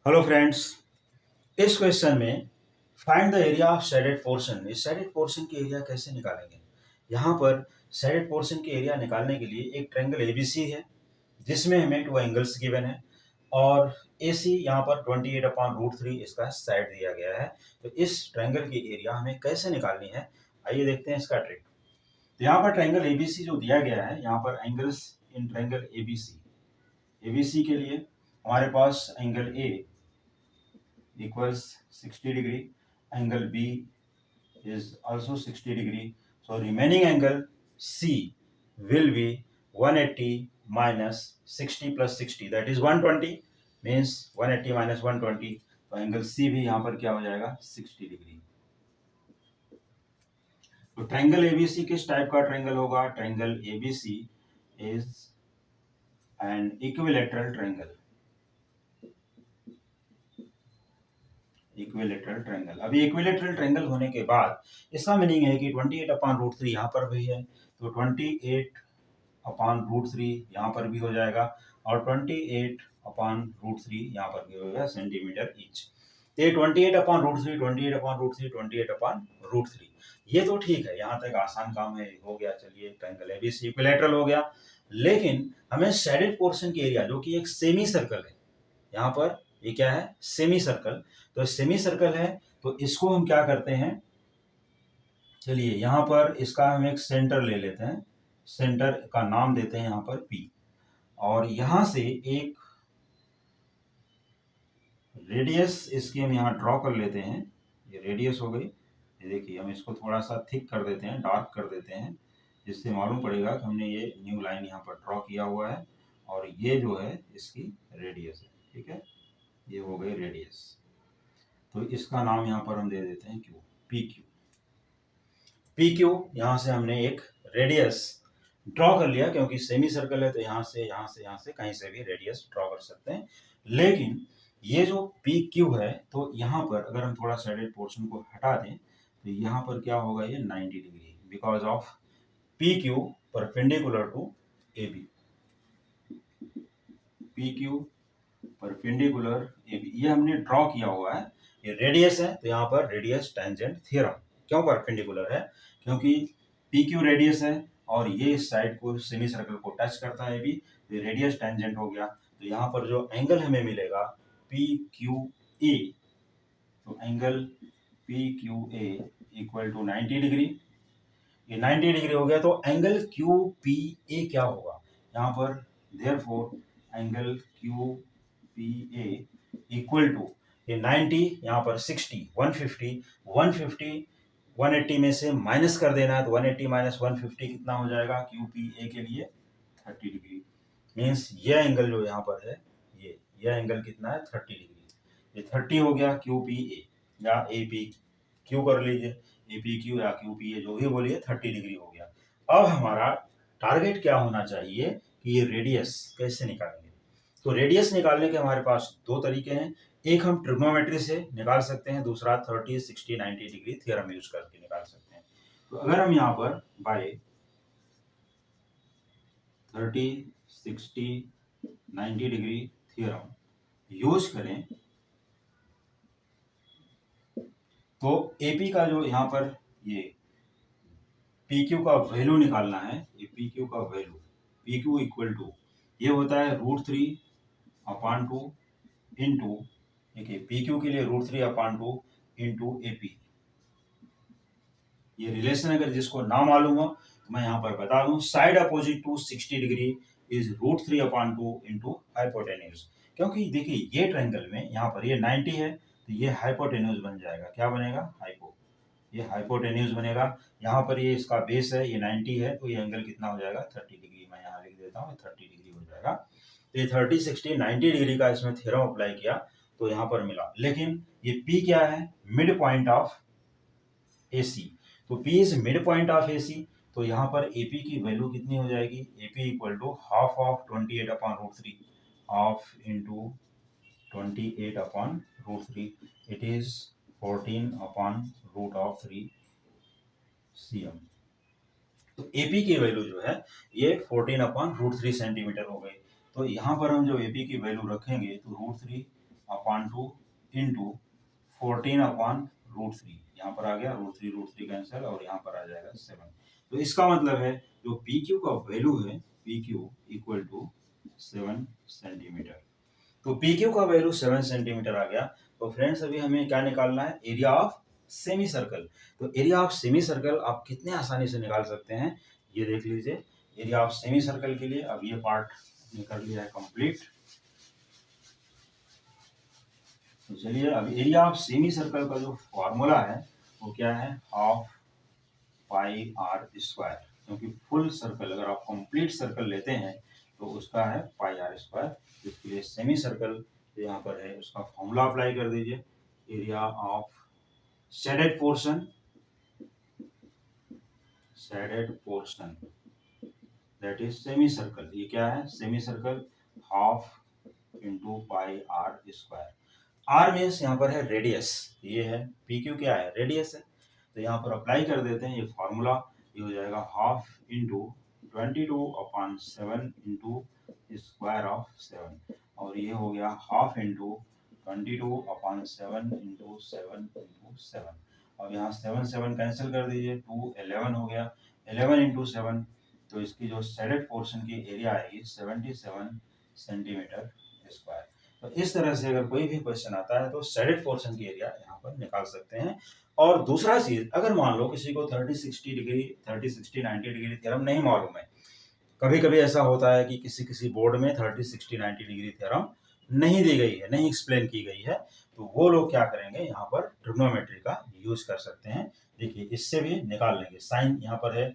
Hello friends. इस question में find the area of shaded portion, इस शेडेड पोर्शन की एरिया कैसे निकालेंगे। यहाँ पर शेडेड पोर्शन की एरिया निकालने के लिए एक ट्रायंगल एबीसी है जिसमें हमें टू एंगल्स गिवन है और एसी यहाँ पर 28/√3 इसका साइड दिया गया है। तो इस ट्रायंगल की एरिया हमें कैसे निकालनी है, आइए देखते हैं इसका ट्रिक। तो यहाँ पर ट्रायंगल एबीसी जो दिया गया है, यहाँ पर एंगल्स इन ट्रायंगल एबीसी के लिए हमारे पास angle A equals 60 degree, angle B is also 60 degree, so remaining angle C will be 180 minus 60 plus 60, that is 120, means 180 minus 120, तो एंगल C भी यहाँ पर क्या हो जाएगा 60 डिग्री। तो ट्रायंगल एबीसी किस टाइप का ट्रायंगल होगा, triangle ABC is an equilateral triangle, equilateral triangle. अभी इक्विलैटरल ट्रायंगल होने के बाद इसका मीनिंग है कि 28/√3 यहाँ पर भी है, तो 28/√3 यहाँ पर भी हो जाएगा और 28/√3 यहाँ पर भी होगा सेंटीमीटर ईच। तो 28/√3 28/√3 28/√3 ये तो ठीक है, यहाँ तक आसान काम है, हो गया। चलिए ट्रायंगल एबीसी इक्विलैटरल हो गया, लेकिन हमें शेडेड पोर्शन की एरिया जो कि एक सेमी सर्कल है, यहाँ पर ये क्या है सेमी सर्कल, तो सेमी सर्कल है तो इसको हम क्या करते हैं, चलिए यहाँ पर इसका हम एक सेंटर ले लेते हैं, सेंटर का नाम देते हैं यहाँ पर P, और यहाँ से एक रेडियस इसकी हम यहाँ ड्रॉ कर लेते हैं। ये रेडियस हो गई, ये देखिए हम इसको थोड़ा सा थिक कर देते हैं, डार्क कर देते हैं, जिससे मालूम पड़ेगा कि हमने ये न्यू लाइन यहाँ पर ड्रॉ किया हुआ है और ये जो है इसकी रेडियस है। ठीक है, ये हो गई रेडियस, तो इसका नाम यहाँ पर हम दे देते हैं Q, P Q. P Q यहाँ से हमने एक रेडियस ड्रॉ कर लिया, क्योंकि सेमी सर्कल है तो यहाँ से कहीं से भी रेडियस ड्रॉ कर सकते हैं। लेकिन ये जो पी क्यू है, तो यहाँ पर अगर हम थोड़ा शेडेड पोर्शन को हटा दें तो यहाँ पर क्या होगा, ये 90 degree, because of P Q perpendicular to A B, P Q perpendicular A B, ये हमने ड्रॉ किया हुआ है। ये रेडियस है तो यहाँ पर रेडियस टेंजेंट थ्योरम, क्यों परपेंडिकुलर है, क्योंकि पी क्यू रेडियस है और ये इस साइड को सेमी सर्कल को टच करता है भी, तो रेडियस टेंजेंट हो गया। तो यहाँ पर जो एंगल हमें मिलेगा पी क्यू ए, तो angle P Q A equal to 90 degree, ये 90 डिग्री हो गया। तो एंगल क्यू पी ए क्या होगा यहाँ पर, therefore angle Q P A equal to ये 90 यहाँ पर 60 150 180 में से माइनस कर देना है, तो 180 माइनस 150 कितना हो जाएगा, क्यू पी ए के लिए 30 डिग्री, मीन्स ये एंगल जो यहाँ पर है, ये एंगल कितना है 30 डिग्री, ये 30 हो गया क्यू पी ए या ए पी क्यू कर लीजिए, ए पी क्यू या क्यू पी ए जो भी बोलिए, 30 डिग्री हो गया। अब हमारा टारगेट क्या होना चाहिए कि ये रेडियस कैसे निकालेंगे। तो रेडियस निकालने के हमारे पास दो तरीके हैं, एक हम ट्रिग्नोमेट्री से निकाल सकते हैं, दूसरा 30 60 90 डिग्री थ्योरम यूज करके निकाल सकते हैं। तो अगर हम यहाँ पर बाय 30 60 90 डिग्री थ्योरम यूज करें तो एपी का जो यहाँ पर ये पी क्यू का वैल्यू निकालना है, ये पी क्यू का value P Q equal to ये होता है √3/2 इंटू, देखिए पी क्यू के लिए √3/2 इंटू ए पी। ये रिलेशन अगर जिसको ना मालूम हो तो मैं यहाँ पर बता दूं, side opposite to 60 degree is √3/2 into hypotenuse, क्योंकि देखिए ये ट्रायंगल में यहाँ पर ये 90 है तो ये हाइपोटेन्यूज बन जाएगा, क्या बनेगा हाइपो, ये हाइपोटेन्यूज बनेगा। यहाँ पर ये इसका बेस है, ये 90 है तो ये एंगल कितना हो जाएगा 30 डिग्री, मैं यहाँ लिख देता हूँ 30 डिग्री हो जाएगा। तो ये 30 60 90 डिग्री का इसमें थ्योरम अप्लाई किया तो यहाँ पर मिला। लेकिन ये P क्या है, मिड पॉइंट ऑफ AC, तो P is mid point of AC, तो यहाँ पर AP की वैल्यू कितनी हो जाएगी, AP equal to half of 28/√3 half into 28/√3, it is 14/√3 cm। तो AP की वैल्यू जो है ये 14/√3 सेंटीमीटर हो गई। तो यहाँ पर हम जब AP की वैल्यू रखेंगे तो √3 अपॉन 2 इंटू 14/√3, यहाँ पर आ गया √3 कैंसिल और यहाँ पर आ जाएगा 7। तो इसका मतलब है जो पी क्यू का वैल्यू है, P Q equal to 7 centimetre. तो पी क्यू का वैल्यू 7 सेंटीमीटर आ गया। तो फ्रेंड्स अभी हमें क्या निकालना है, एरिया ऑफ सेमी सर्कल। तो एरिया ऑफ सेमी सर्कल आप कितने आसानी से निकाल सकते हैं, ये देख लीजिए। एरिया ऑफ सेमी सर्कल के लिए अब ये पार्ट हमने कर लिया है कंप्लीट। तो चलिए अब एरिया ऑफ सेमी सर्कल का जो फॉर्मूला है वो क्या है, हाफ पाई आर स्क्वायर, क्योंकि फुल सर्कल अगर आप कंप्लीट सर्कल लेते हैं तो उसका है पाई आर स्क्वायर। इसके लिए सेमी सर्कल यहाँ पर है उसका फॉर्मूला अप्लाई कर दीजिए। Area of shaded portion that is semi circle, ये क्या है semi circle, half into pi r square. R means यहाँ पर है रेडियस, ये है पी क्यू क्या है रेडियस है। तो यहाँ पर अप्लाई कर देते हैं ये फॉर्मूला, ये हो जाएगा half into 22/7 into square of 7, और ये हो गया हाफ इंटू 22/7 इंटू 7 इंटू 7, और यहाँ 7 कैंसिल कर दीजिए, 2 11 हो गया, 11 इंटू 7। तो इसकी जो शेडेड पोर्शन की एरिया आएगी 77 सेंटीमीटर स्क्वायर। तो इस तरह से अगर कोई भी क्वेश्चन आता है तो शेडेड पोर्शन की एरिया यहाँ पर निकाल सकते हैं। और दूसरा चीज, अगर मान लो किसी को 30-60 डिग्री 30-60-90 डिग्री थ्योरम नहीं मालूम है, कभी कभी ऐसा होता है कि किसी बोर्ड में 30-60-90 डिग्री थ्योरम नहीं दी गई है, नहीं एक्सप्लेन की गई है, तो वो लोग क्या करेंगे, यहाँ पर ट्रिग्नोमेट्री का यूज कर सकते हैं। देखिए इससे भी निकाल लेंगे, साइन यहाँ पर है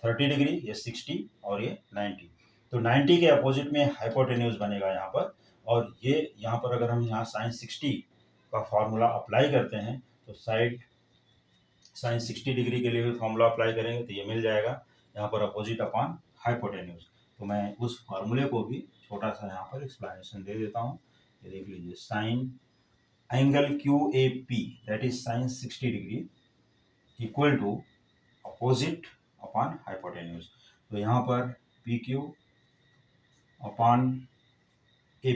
30 डिग्री, ये 60 और ये 90, तो 90 के अपोजिट में हाइपोटेन्यूज बनेगा यहाँ पर, और ये यहाँ पर अगर हम यहाँ साइन 60 का फॉर्मूला अप्लाई करते हैं तो साइन 60 डिग्री के लिए भी फॉर्मूला अप्लाई करेंगे तो ये मिल जाएगा यहाँ पर अपोजिट अपॉन हाइपोटेन्यूज। तो मैं उस फॉर्मूले को भी छोटा सा यहाँ पर एक्सप्लेनेशन दे देता हूँ। ये देख लीजिए, sine angle Q A P that is sine 60 degree equal to opposite upon hypotenuse. तो यहाँ पर P Q upon A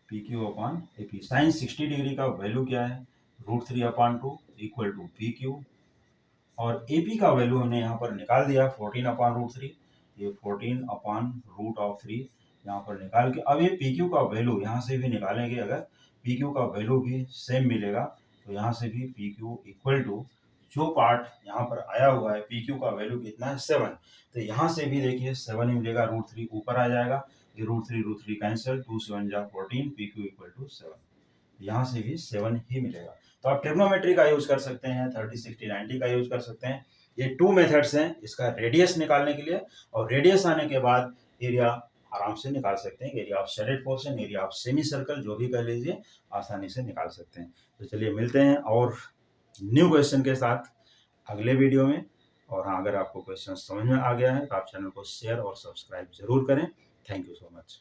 P Q upon A P, sine 60 degree का वैल्यू क्या है, √3/2 इक्वल टू पी क्यू, और ए पी का value हमने यहाँ पर निकाल दिया 14/√3, ये 14/√3 यहाँ पर निकाल के, अब ये पी क्यू का वैल्यू यहाँ से भी निकालेंगे, अगर पी क्यू का वैल्यू भी सेम मिलेगा तो यहाँ से भी पी क्यू इक्वल टू जो पार्ट यहाँ पर आया हुआ है पी क्यू का वैल्यू कितना है 7, तो यहाँ से भी देखिए 7 ही मिलेगा, √3 ऊपर आ जाएगा, ये √3 कैंसिल, 2 7 जा 14, पी क्यू इक्वल टू 7, यहाँ से भी 7 ही मिलेगा। तो आप ट्रिग्नोमेट्री का यूज कर सकते हैं, 30-60-90 का यूज कर सकते हैं। ये 2 मेथड्स हैं इसका रेडियस निकालने के लिए, और रेडियस आने के बाद एरिया आराम से निकाल सकते हैं, area of shaded portion, area of semi circle, जो भी कह लीजिए आसानी से निकाल सकते हैं। तो चलिए मिलते हैं और न्यू क्वेश्चन के साथ अगले वीडियो में। और हाँ, अगर आपको क्वेश्चन समझ में आ गया है तो आप चैनल को शेयर और सब्सक्राइब जरूर करें। Thank you so much.